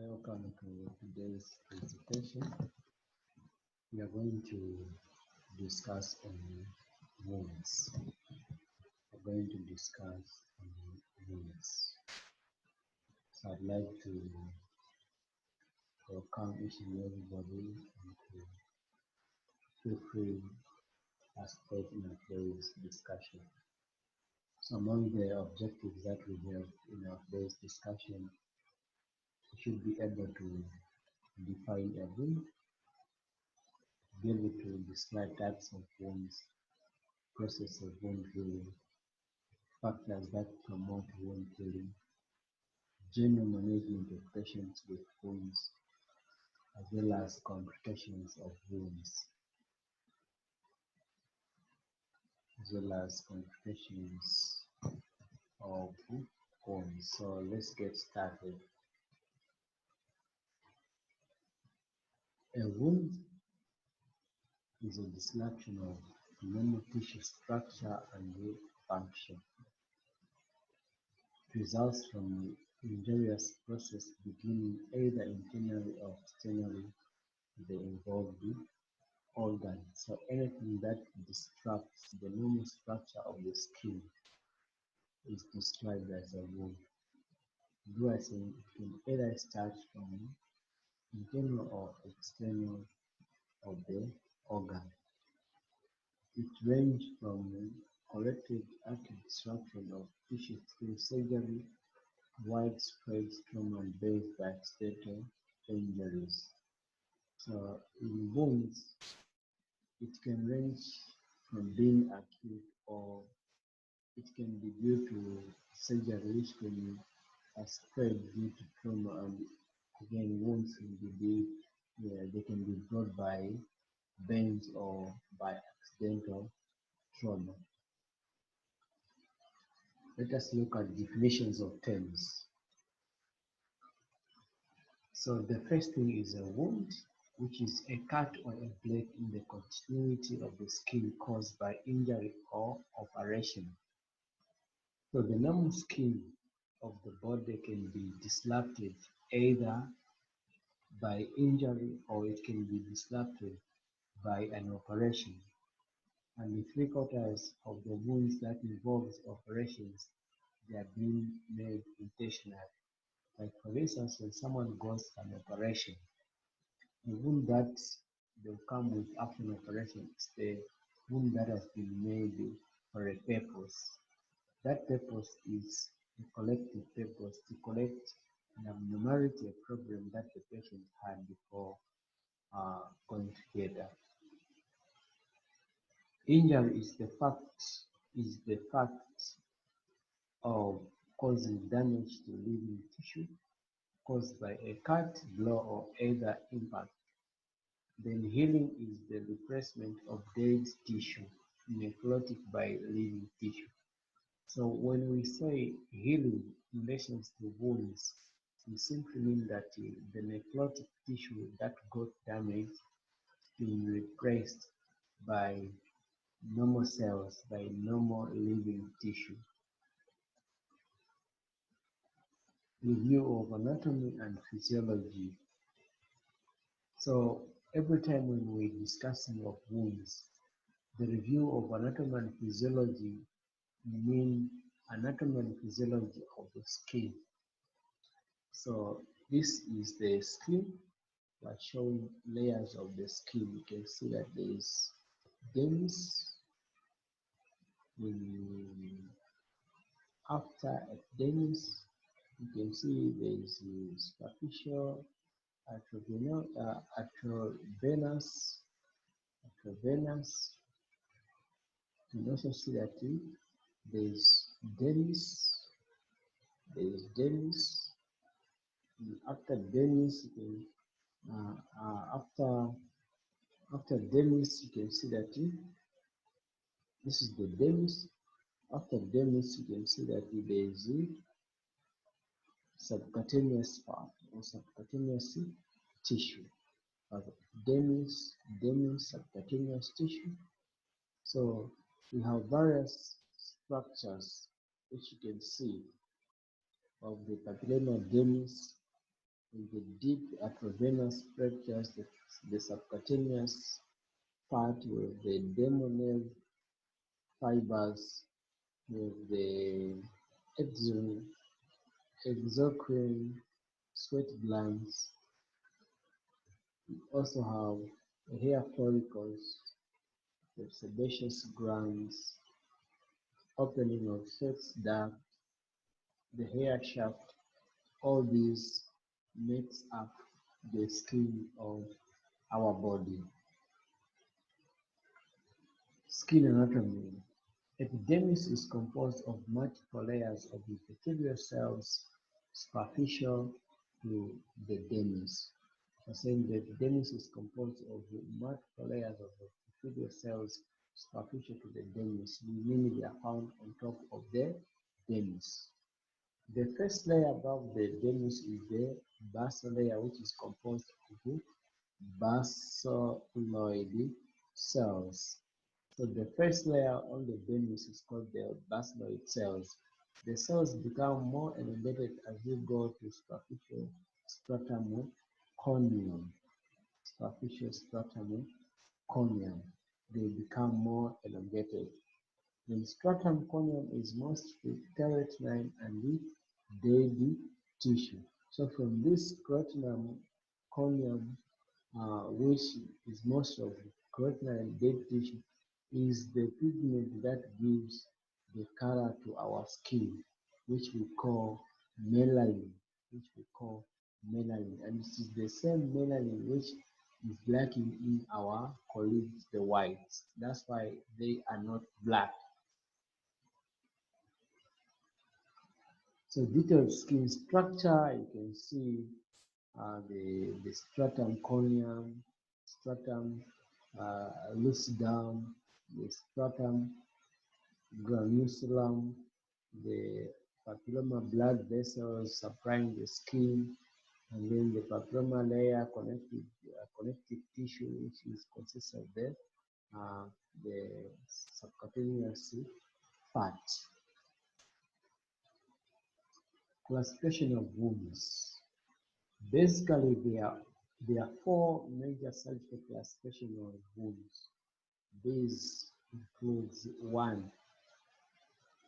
Welcome to today's presentation. We are going to discuss on wounds. We're going to discuss on wounds. So I'd like to welcome each and everybody and to feel free to participate in today's discussion. So among the objectives that we have in our today's discussion, we should be able to define a wound, be able to describe types of wounds, process of wound healing, factors that promote wound healing, general management of patients with wounds, as well as complications of wounds, So let's get started. A wound is a disruption of normal tissue structure and function. It results from injurious process beginning either internally or externally to the involved organ. So anything that disrupts the normal structure of the skin is described as a wound. It can either start from internal or external of the organ. It ranges from corrected active disruption of tissue through surgery, widespread trauma based by accidental injuries. So in wounds, it can range from being acute or it can be due to surgery, which can spread due to trauma, and again wounds they can be brought by burns or by accidental trauma. Let us look at definitions of terms. So the first thing is a wound, which is a cut or a break in the continuity of the skin caused by injury or operation. So the normal skin of the body can be disrupted either by injury or it can be disrupted by an operation. And the 3/4 of the wounds that involves operations, they are being made intentionally. Like for instance, when someone goes for an operation, the wound that will come with after an operation is the wound that has been made for a purpose. That purpose is a collective purpose to correct an abnormality, a problem that the patient had before going together. Injury is the fact of causing damage to living tissue caused by a cut, blow, or either impact. Then healing is the replacement of dead tissue, necrotic by living tissue. So when we say healing in relation to wounds, we simply mean that the necrotic tissue that got damaged being replaced by normal cells, by normal living tissue. Review of anatomy and physiology. So every time when we're discussing of wounds, the review of anatomy and physiology mean anatomy and physiology of the skin. So this is the skin. We're showing layers of the skin. You can see that there is dermis. After epidermis, you can see there is superficial, arteriovenous. You can also see that there is dermis. After dermis, after dermis, you can see that this is the dermis. After dermis, you can see that there is subcutaneous part or subcutaneous tissue. Dermis, subcutaneous tissue. So we have various structures which you can see of the papillomadermis, in the deep arteriovenous structures, the subcutaneous part with the dermal fibers, with the exocrine sweat glands. We also have hair follicles, the sebaceous glands, opening of sweat duct, the hair shaft. All these makes up the skin of our body. Skin anatomy. Epidermis is composed of multiple layers of epithelial cells superficial to the dermis. I'm saying the epidermis is composed of multiple layers of epithelial cells superficial to the dermis, meaning they are found on top of the dermis. The first layer above the dermis is the basal layer, which is composed of basaloid cells. So the first layer on the dermis is called the basaloid cells. The cells become more elongated as you go to superficial stratum corneum. Superficial stratum corneum. They become more elongated. The stratum corneum is mostly keratinine and dead tissue. So from this keratinum corneum, which is most of keratinine and dead tissue, is the pigment that gives the color to our skin, which we call melanin, and it is the same melanin which is lacking in our colleagues, the whites. That's why they are not black. So detailed skin structure, you can see the stratum corneum, stratum lucidum, the stratum granulosa, the papilloma blood vessels supplying the skin, and then the papilloma layer connective tissue, which is consists of the subcutaneous fat. Classification of wounds. Basically, there are four major surgical classification of wounds. These includes 1.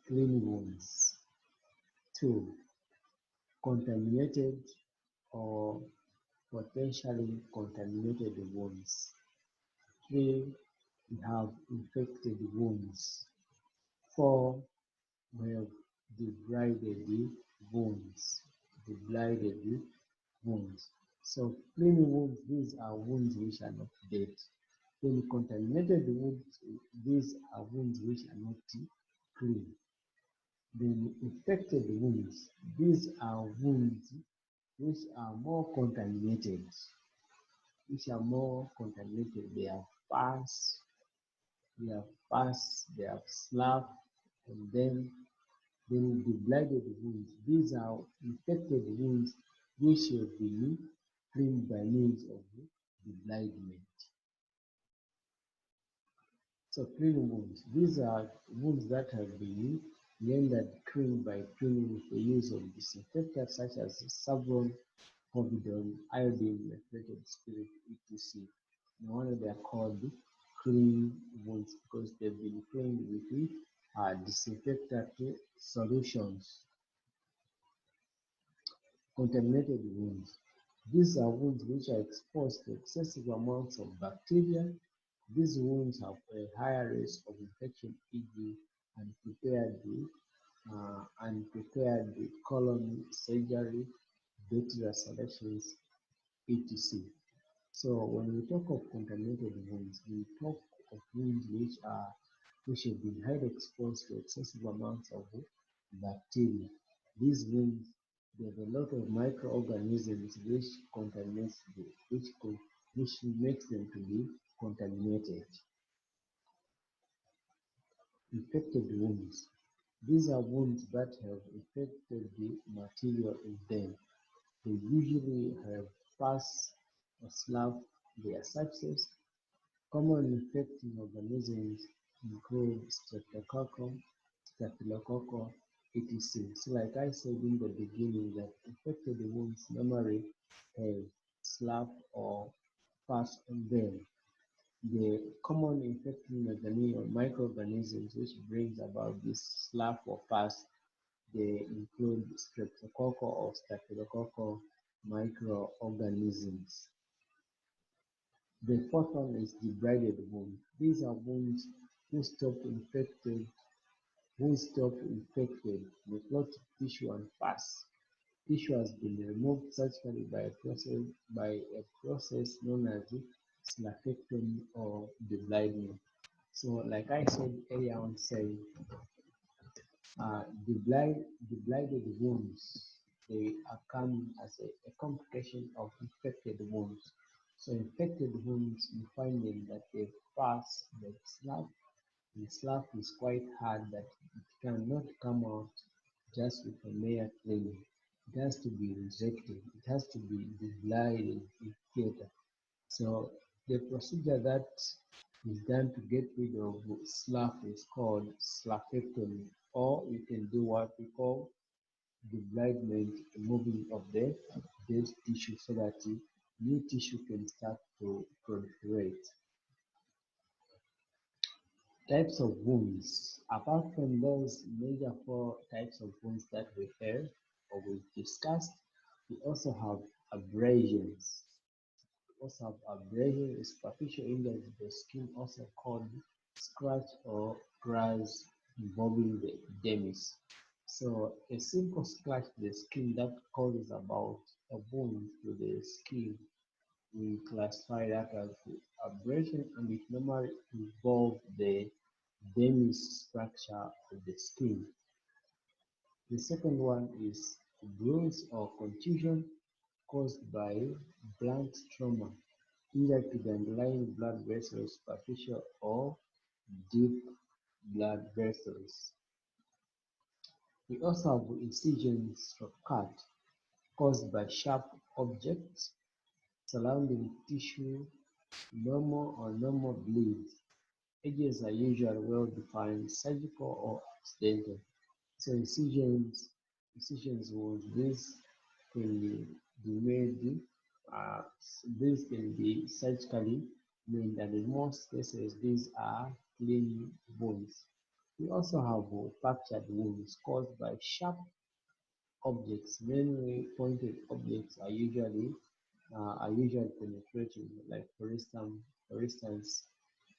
Clean wounds. 2. Contaminated or potentially contaminated wounds. 3. We have infected wounds. 4. We have debrided wounds. So clean wounds, these are wounds which are not dead. Then contaminated wounds, these are wounds which are not clean. Then infected wounds, these are wounds which are more contaminated. They have pus, they have slap, and then debrided wounds. These are infected wounds which have been cleaned by means of debridement. So clean wounds. These are wounds that have been rendered clean by cleaning with the use of disinfectants such as Savon, Povidone, iodine, methylated spirit, etc. No wonder they are called clean wounds because they've been cleaned with disinfectant solutions. Contaminated wounds. These are wounds which are exposed to excessive amounts of bacteria. These wounds have a higher risk of infection, e.g., unprepared colon surgery, bacterial selections, etc. So when we talk of contaminated wounds, we talk of wounds which have been highly exposed to excessive amounts of bacteria. These wounds, they have a lot of microorganisms which makes them to be contaminated. Infected wounds. These are wounds that have infected the material in them. They usually have pus or slap. They are sepsis. Common infecting organisms include Streptococcus, Staphylococcus, etc. So like I said in the beginning, that infected wounds normally have slap or pus on them. The common infecting microorganisms which brings about this slap or pus, they include streptococcal or staphylococcal microorganisms. The fourth one is debrided wound. These are wounds who stop infected necrotic tissue and pus. Tissue has been removed surgically by a process known as splenectomy or debridement. So, like I said earlier on, debrided wounds, they are coming as a complication of infected wounds. So, infected wounds, you find them that they pass the slap. The slap is quite hard that it cannot come out just with a mere cleaning. It has to be resected. It has to be debrided in theater. So the procedure that is done to get rid of slap is called slapectomy, or you can do what we call debridement, removing of the dead tissue so that new tissue can start to proliferate. Types of wounds. Apart from those major four types of wounds that we have or we discussed, we also have abrasions. Also have abrasion, superficial injury to the skin, also called scratch or graze involving the epidermis. So a simple scratch to the skin that causes about a wound to the skin, we classify that as abrasion, and it normally involves the dermis structure of the skin. The second one is bruise or contusion caused by blunt trauma, either to the underlying blood vessels, superficial or deep blood vessels. We also have incisions or cut caused by sharp objects surrounding tissue, normal bleeds. Edges are usually well defined, surgical or accidental. So incisions was this can be made. This can be surgically made, and in most cases, these are clean wounds. We also have fractured wounds caused by sharp objects. Mainly pointed objects are usually penetrating, like for instance,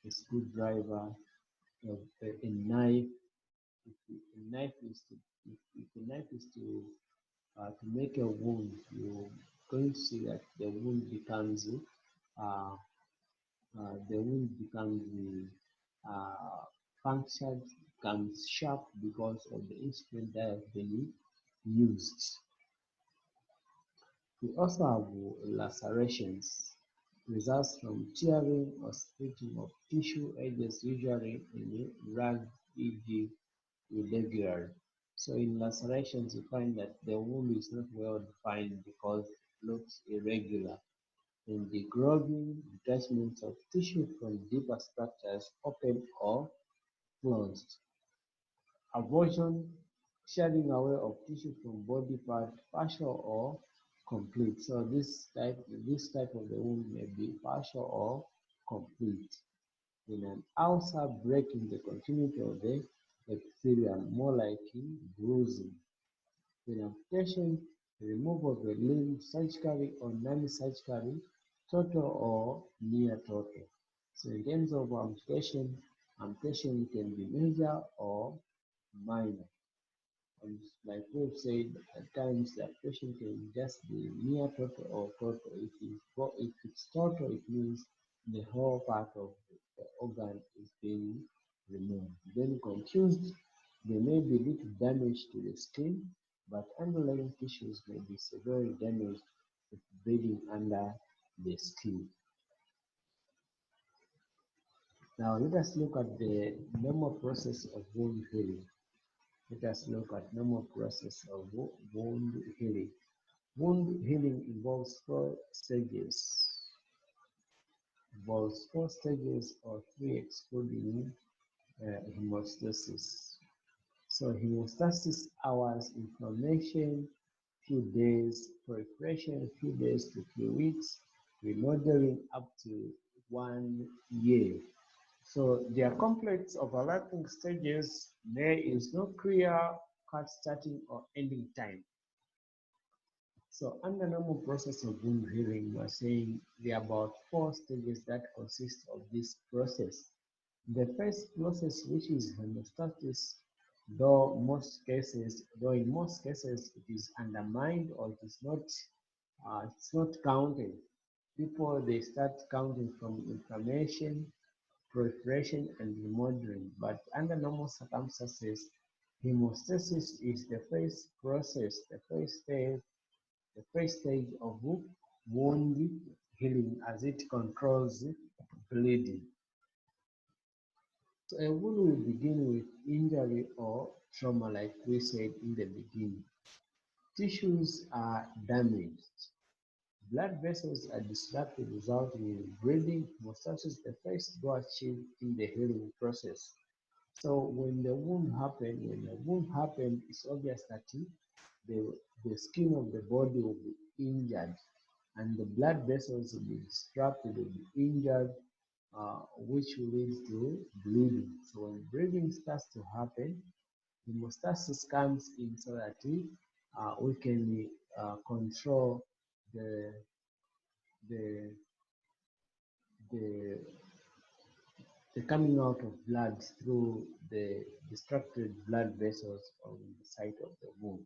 a screwdriver, a knife. If a knife is to if a knife is to make a wound, you're going to see that uh, the wound becomes punctured, becomes sharp because of the instrument that has been used. We also have lacerations, results from tearing or splitting of tissue edges, usually in rag, e.g., irregular. So in lacerations, you find that the wound is not well defined because it looks irregular. In degrowing, detachments of tissue from deeper structures, open or closed. Avulsion, shedding away of tissue from body part, partial or complete. So this type of the wound may be partial or complete. In an ulcer, breaking the continuity of the epithelium, more like in bruising. In amputation, removal of a limb surgically or non-surgically, total or near total. So in terms of amputation can be major or minor. And like we've said, at times the amputation can just be near total or total. If it's total, it means the whole part of the organ is being removed. Then confused, there may be little damage to the skin, but underlying tissues may be severely damaged with bleeding under the skin. Now let us look at the normal process of wound healing. Let us look at normal process of wound healing. Wound healing involves four stages. Or three excluding hemostasis. So hemostasis hours, inflammation, few days, proliferation, few days to few weeks, remodeling up to 1 year. So there are complex overlapping stages. There is no clear cut starting or ending time. So under normal process of wound healing, we are saying there are about 4 stages that consist of this process. The first process, which is hemostasis, though in most cases it is undermined or it's not counted. People they start counting from inflammation, proliferation, and remodeling. But under normal circumstances, hemostasis is the first process, the first stage of wound healing as it controls bleeding. So a wound will begin with injury or trauma, like we said in the beginning. Tissues are damaged. Blood vessels are disrupted, resulting in bleeding. Hemostasis is the first goal achieved in the healing process. So when the wound happens, it's obvious that the skin of the body will be injured and the blood vessels will be disrupted, will be injured, which will lead to bleeding. So when bleeding starts to happen, hemostasis comes in so that we can control the the the the coming out of blood through the distracted blood vessels on the site of the wound.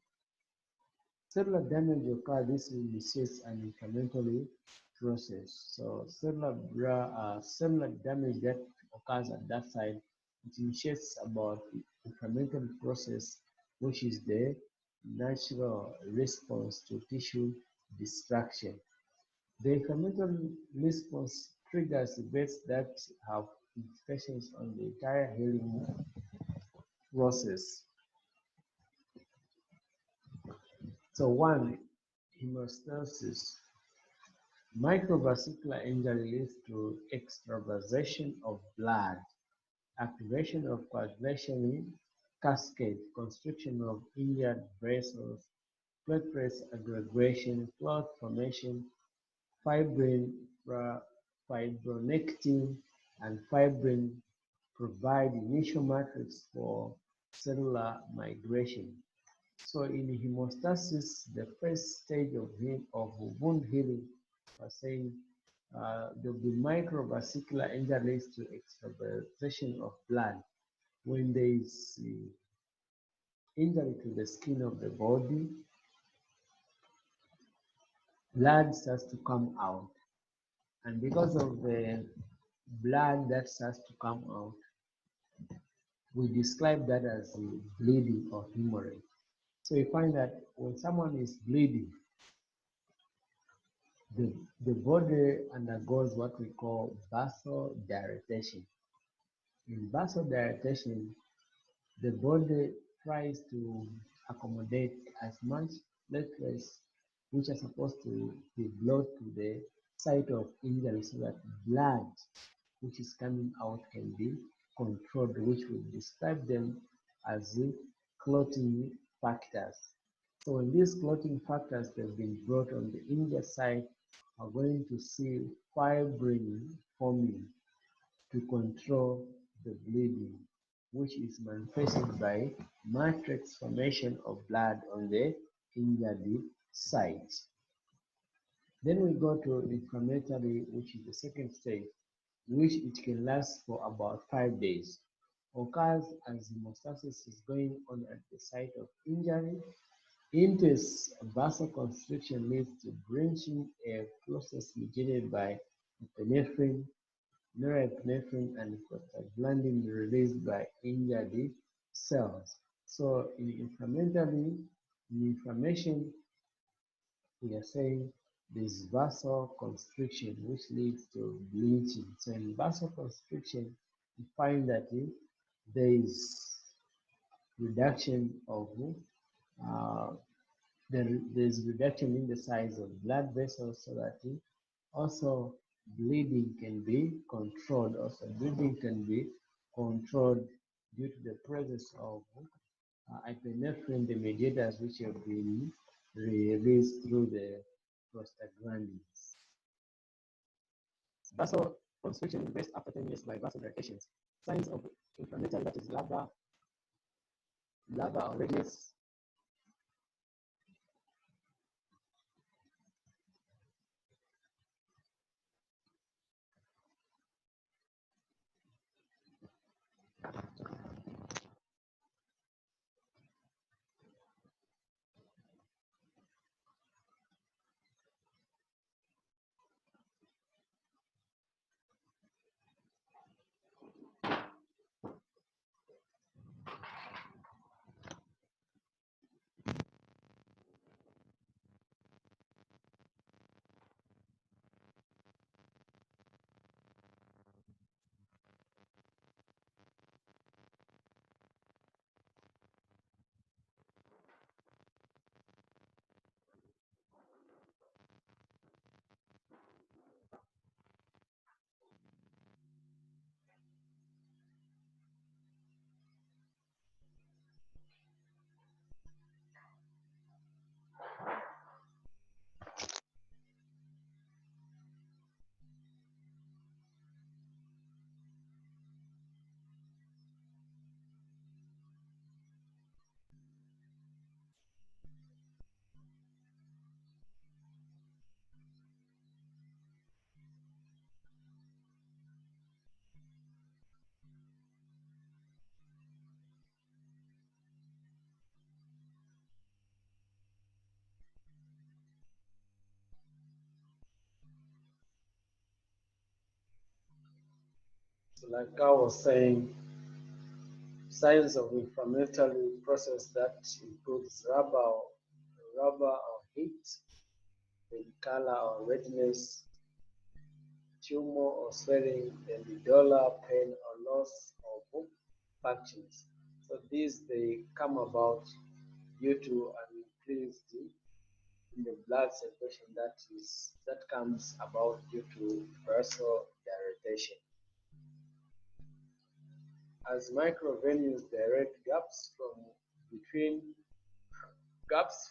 Cellular damage occurs, this initiates an inflammatory process. So cellular damage that occurs at that side, it initiates about the inflammatory process, which is the natural response to tissue destruction. The inflammatory response triggers events that have implications on the entire healing process. So one, hemostasis. Microvascular injury leads to extravasation of blood, activation of coagulation cascade, constriction of injured vessels, platelets aggregation, clot formation, fibronectin, and fibrin provide initial matrix for cellular migration. So in hemostasis, the first stage of wound healing, we're saying there will be microvascular injury leads to extravasation of blood. When there is injury to the skin of the body, blood starts to come out. And because of the blood that starts to come out, we describe that as bleeding or hemorrhage. So you find that when someone is bleeding, the body undergoes what we call vasodilatation. In vasodilatation, the body tries to accommodate as much platelets which are supposed to be brought to the site of injury so that blood which is coming out can be controlled, which we describe them as the clotting factors. So when these clotting factors have been brought on the injured side, are going to see fibrin forming to control the bleeding, which is manifested by matrix formation of blood on the injured site. Then we go to inflammatory, which is the second stage, which it can last for about 5 days. Occurs as hemostasis is going on at the site of injury. Intense vasoconstriction leads to branching, a process mediated by epinephrine, norepinephrine, and prostaglandin released by injured cells. So in inflammation, we are saying this vasoconstriction, which leads to bleaching. So in vasoconstriction, you find that there is reduction of there's reduction in the size of blood vessels so that also bleeding can be controlled. Also bleeding can be controlled due to the presence of epinephrine, the mediators which have been released through the prostaglandins. Vasoconstriction best after 10 years by vasodilatations. Signs of inflammatory, that is labor or redness. So like I was saying, signs of inflammatory process that includes rubber or heat, red color or redness, tumor or swelling, then medulla, pain or loss of functions. So these they come about due to an increase in the blood circulation that comes about due to vasodilatation. As microvenules direct gaps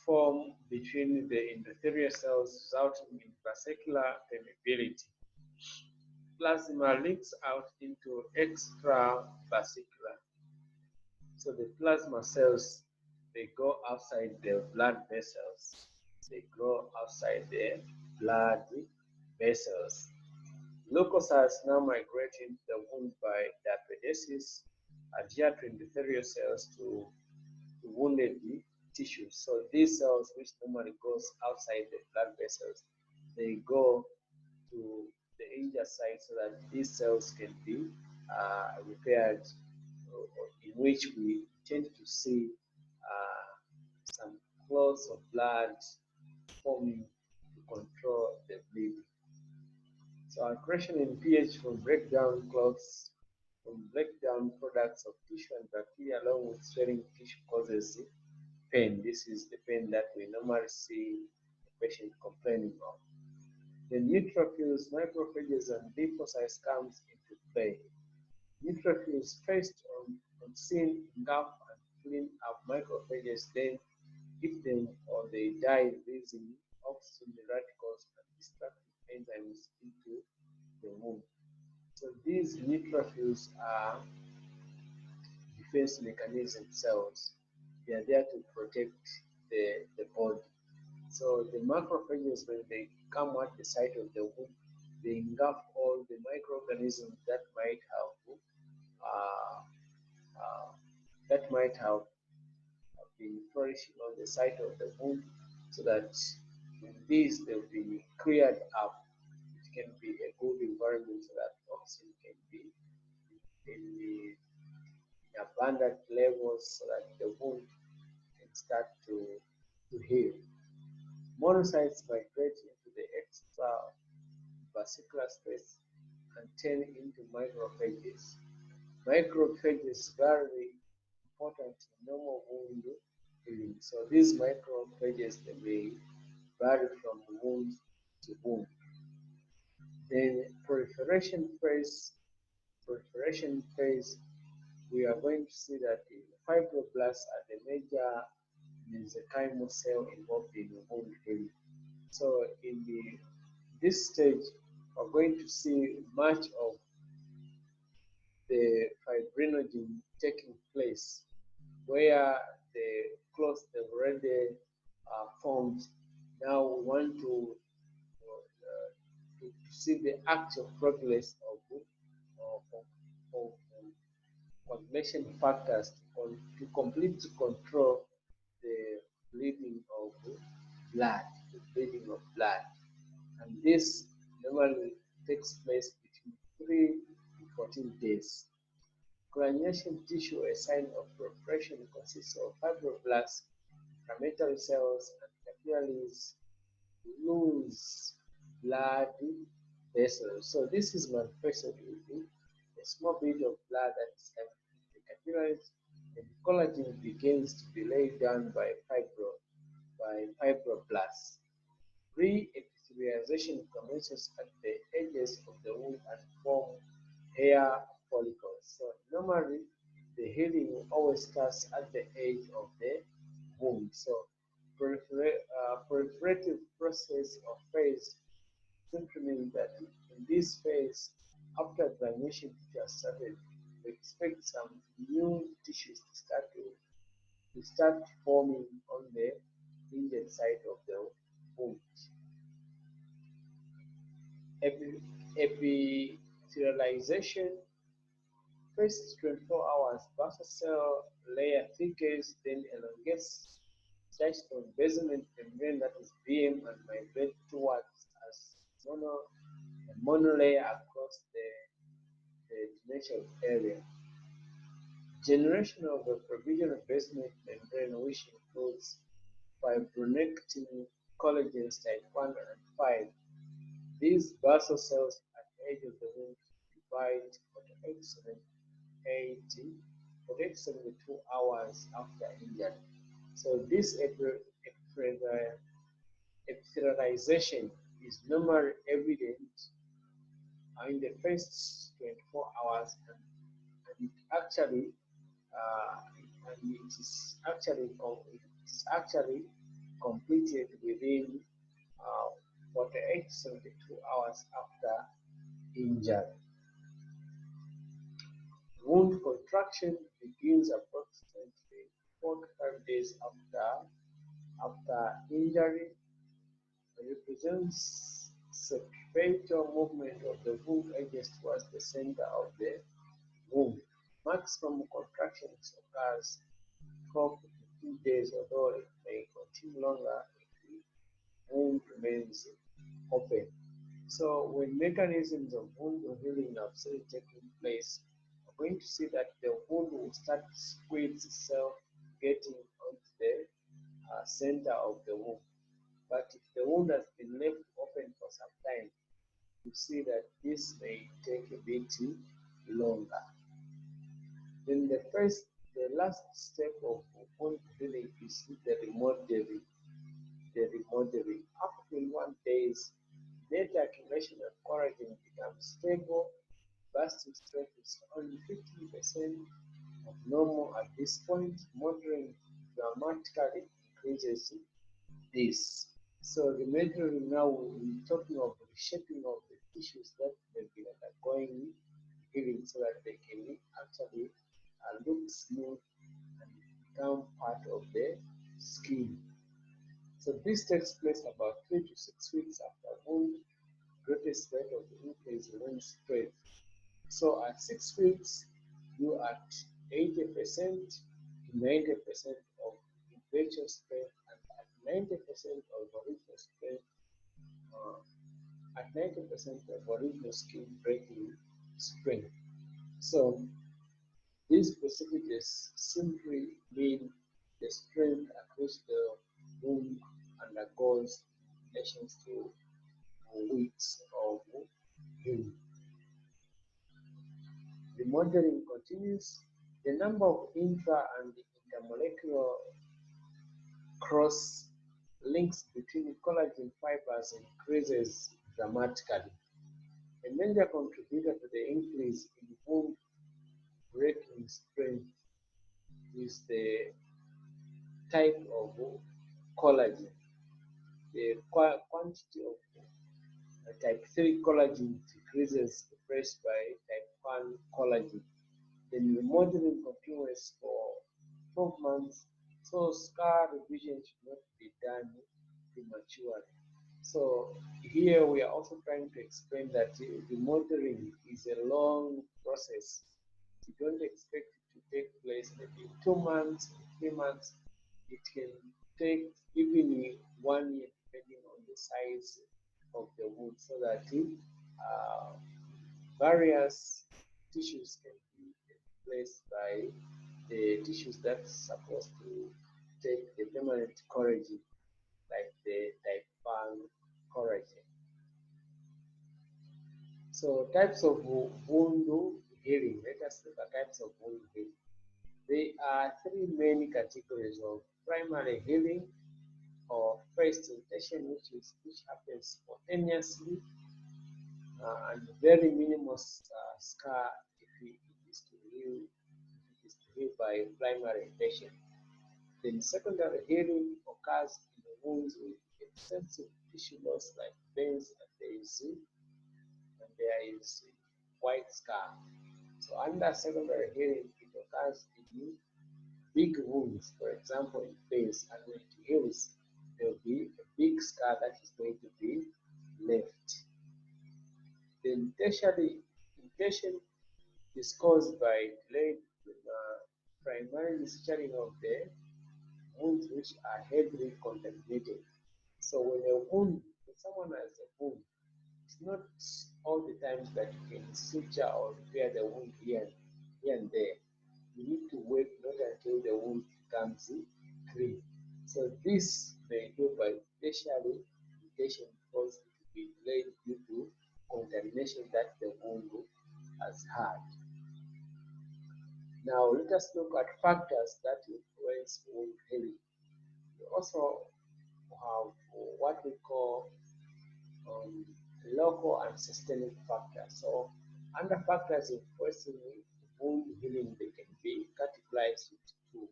form between the endothelial cells, resulting in vascular permeability. Plasma leaks out into extravascular. So the plasma cells, they go outside the blood vessels. They go outside the blood vessels. Leukocytes now migrate into the wound by diapedesis, adhere to endothelial cells to wounded tissues. So these cells, which normally goes outside the blood vessels, they go to the injured site so that these cells can be repaired, in which we tend to see some clots of blood forming to control the bleeding. So alteration in pH from breakdown clots, from breakdown products of tissue and bacteria along with swelling tissue causes pain. This is the pain that we normally see the patient complaining of. The neutrophils, macrophages, and lymphocytes comes into play. Neutrophils first on scene engulf and clean up macrophages, then eat them or they die, releasing oxygen radicals and destructive enzymes into the wound. So these neutrophils are defense mechanism cells. They are there to protect the body. So the macrophages, when they come at the site of the wound, they engulf all the microorganisms that might have been flourishing on the site of the wound, so that when these they'll be cleared up. It can be a good environment so that oxygen can be in abundant levels, so that the wound can start to heal. Monocytes migrate into the extravascular space and turn into macrophages. Macrophages very important in normal wound healing. So these macrophages, they may vary from wound to wound. Then proliferation phase, we are going to see that in fibroblasts are the major mesenchymal cell involved in wound healing. So in this stage, we're going to see much of the fibrinogen taking place, where the clots have already formed. Now we want to see the actual progress of coagulation factors to completely control the bleeding of blood, and this normally takes place between 3 to 14 days. Coagulation tissue, a sign of proliferation, consists of fibroblasts, inflammatory cells, and capillaries, loose blood vessels. So this is manifested with a small bit of blood that is coming in the capillaries, and collagen begins to be laid down by fibroblasts. Re-epithelialization commences at the edges of the wound and form hair follicles. So normally the healing always starts at the edge of the wound. So proliferative process of phase simply means that in this phase, after granulation tissue has started, we expect some new tissues to start forming on the injured side of the wound. Epithelialization. First 24 hours, basal cell layer thickens, then elongates, touch from basement membrane, that is BM, and migrate towards a monolayer across the initial area. Generation of the provision of basement membrane, which includes fibronectin collagens type 1 and 5. These basal cells at the edge of the wound divide 48-72 hours after injury. So this epithelialization is normally evident in the first 24 hours, and it is actually completed within 48-72 hours after injury. Wound contraction begins approximately 4 to 5 days after injury. It represents centripetal movement of the wound edges towards the center of the wound. Maximum contractions occurs 12 to 15 days, although it may continue longer if the wound remains open. So when mechanisms of wound healing are still taking place, we're going to see that the wound will start to squeeze itself, getting onto the center of the wound. But if the wound has been left open for some time, you see that this may take a bit longer. Then the last step of wound healing is the remodeling. After 21 days, net accumulation of collagen becomes stable. Bursting strength is only 15% of normal at this point. Modeling dramatically increases this. So remodeling, now we're talking of reshaping of the tissues that they've been undergoing healing, so that they can actually look smooth and become part of the skin. So this takes place about 3 to 6 weeks after wound. Greatest rate of increase when spread. So at 6 weeks, you are at 80% to 90% of infection strength, and at 90% of original strength, at 90% of original skin breaking strength. So these specificities simply mean the strength at which the wound undergoes relations to weeks of healing. The modeling continues. The number of intra and intermolecular cross links between collagen fibers increases dramatically. A major contributor to the increase in wound breaking strength is the type of collagen. The quantity of type 3 collagen decreases replaced by type 1 collagen. Then remodeling continues for 12 months, so scar revision should not be done prematurely. So here we are also trying to explain that remodeling is a long process. You don't expect it to take place maybe in 2 months, 3 months. It can take even 1 year depending on the size of the wound, so that various tissues can be replaced by the tissues that's supposed to take the permanent collagen, like the type 1 collagen. So types of wound healing. Let us look at types of wound healing. There are three main categories of primary healing or first intention, which happens spontaneously and very minimal scar if it is to heal by primary intention. Then secondary healing occurs in the wounds with extensive tissue loss like veins, and there is white scar. So under secondary healing, it occurs in big wounds, for example, in face, and when it heals, there will be a big scar that is going to be left. Then tertiary infection is caused by delayed primary suturing of the wounds which are heavily contaminated. So when someone has a wound, it's not all the times that you can suture or repair the wound here and there. You need to wait not until the wound becomes clean. So this may heal by tertiary infection because it will be delayed due to contamination that the wound has had. Now let us look at factors that influence wound healing. We also have what we call local and systemic factors. So under factors influencing wound healing, they can be categorized into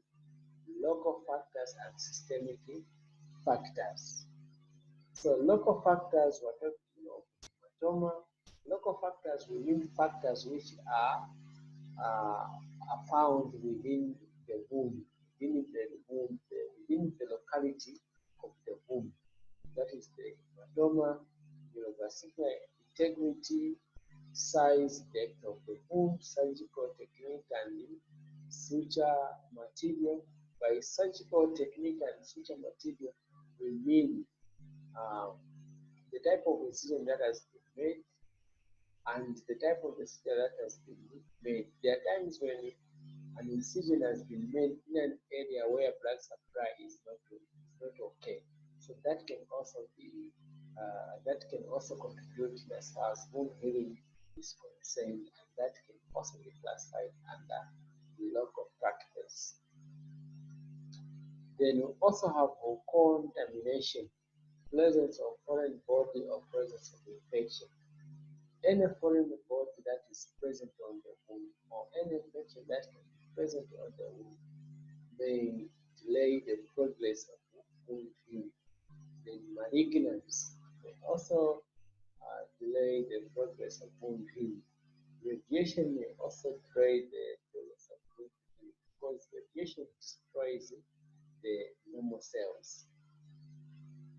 local factors and systemic factors. So local factors, we're talking of hematoma. Local factors, we mean factors which are found within the wound, within the locality of the wound. That is the hematoma, neurovascular integrity, size, depth of the wound, surgical technique, and suture material. By surgical technique and suture material, we mean the type of incision that has been made and the type of incision that has been made. There are times when an incision has been made in an area where blood supply is not okay. So that can also contribute as far as wound healing is concerned, and that can also be classified under local factors. Then we also have contamination, presence of foreign body or presence of infection. Any foreign body that is present on the wound or any infection that can be present on the wound may delay the progress of wound healing. The malignancy may also delay the progress of wound healing. Radiation may also delay the progress of wound healing because radiation destroys the normal cells.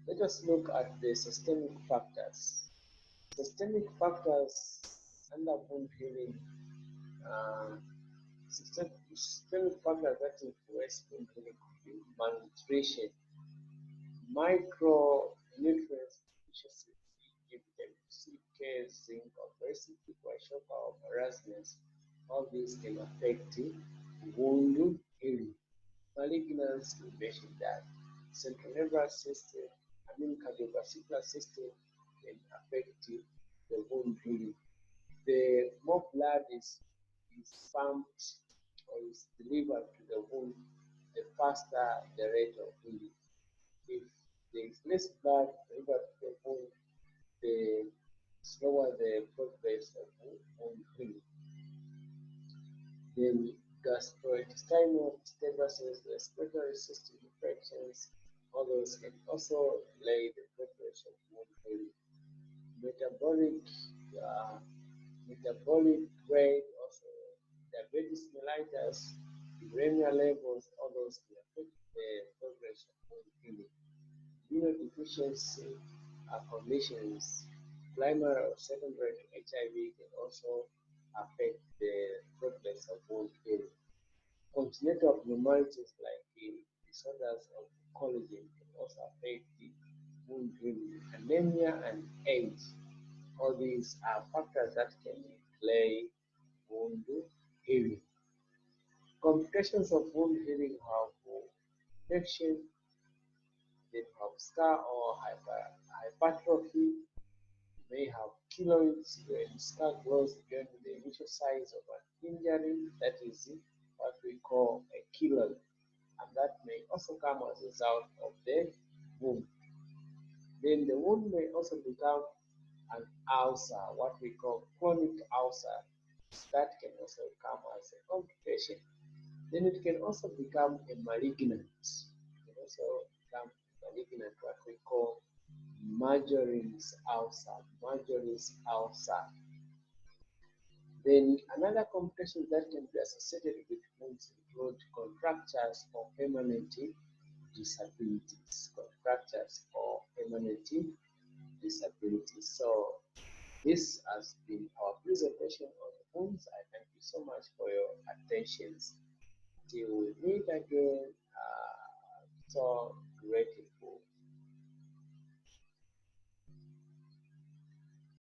Let us look at the systemic factors. Systemic factors under wound healing, systemic factors that influence wound healing could be malnutrition, micronutrients deficiency, vitamin C, K, zinc, obesity, kwashiorkor, or marasmus. All these can affect wound healing. Malignancy, we mentioned that. Central nervous system, cardiovascular system can affect the wound healing. The more blood is pumped or is delivered to the wound, the faster the rate of healing. If there is less blood delivered to the wound, the slower the progress of wound healing. Then gastrointestinal disturbances, respiratory system infections, all those can also delay the progress of wound healing. Metabolic, uh, metabolic rate, also diabetes mellitus, uremia levels, all those can affect the progress of wound healing. Immunodeficiency conditions, primary or secondary to HIV, can also affect the progress of wound healing. Congenital abnormalities like disorders of collagen can also affect the wound healing. Anemia and age, all these are factors that can delay wound healing. Complications of wound healing have infection, they have scar or hypertrophy, may have keloids when scar grows beyond the initial size of an injury, that is what we call a keloid, and that may also come as a result of the wound. Then the wound may also become an ulcer, what we call chronic ulcer, that can also come as a complication. Then it can also become a malignant. It can also become malignant, what we call Marjorie's ulcer. Marjorie's ulcer. Then another complication that can be associated with wounds include contractures or permanent disabilities. Contractures or permanent disabilities. So this has been our presentation on wounds. I thank you so much for your attention. Till we meet again. So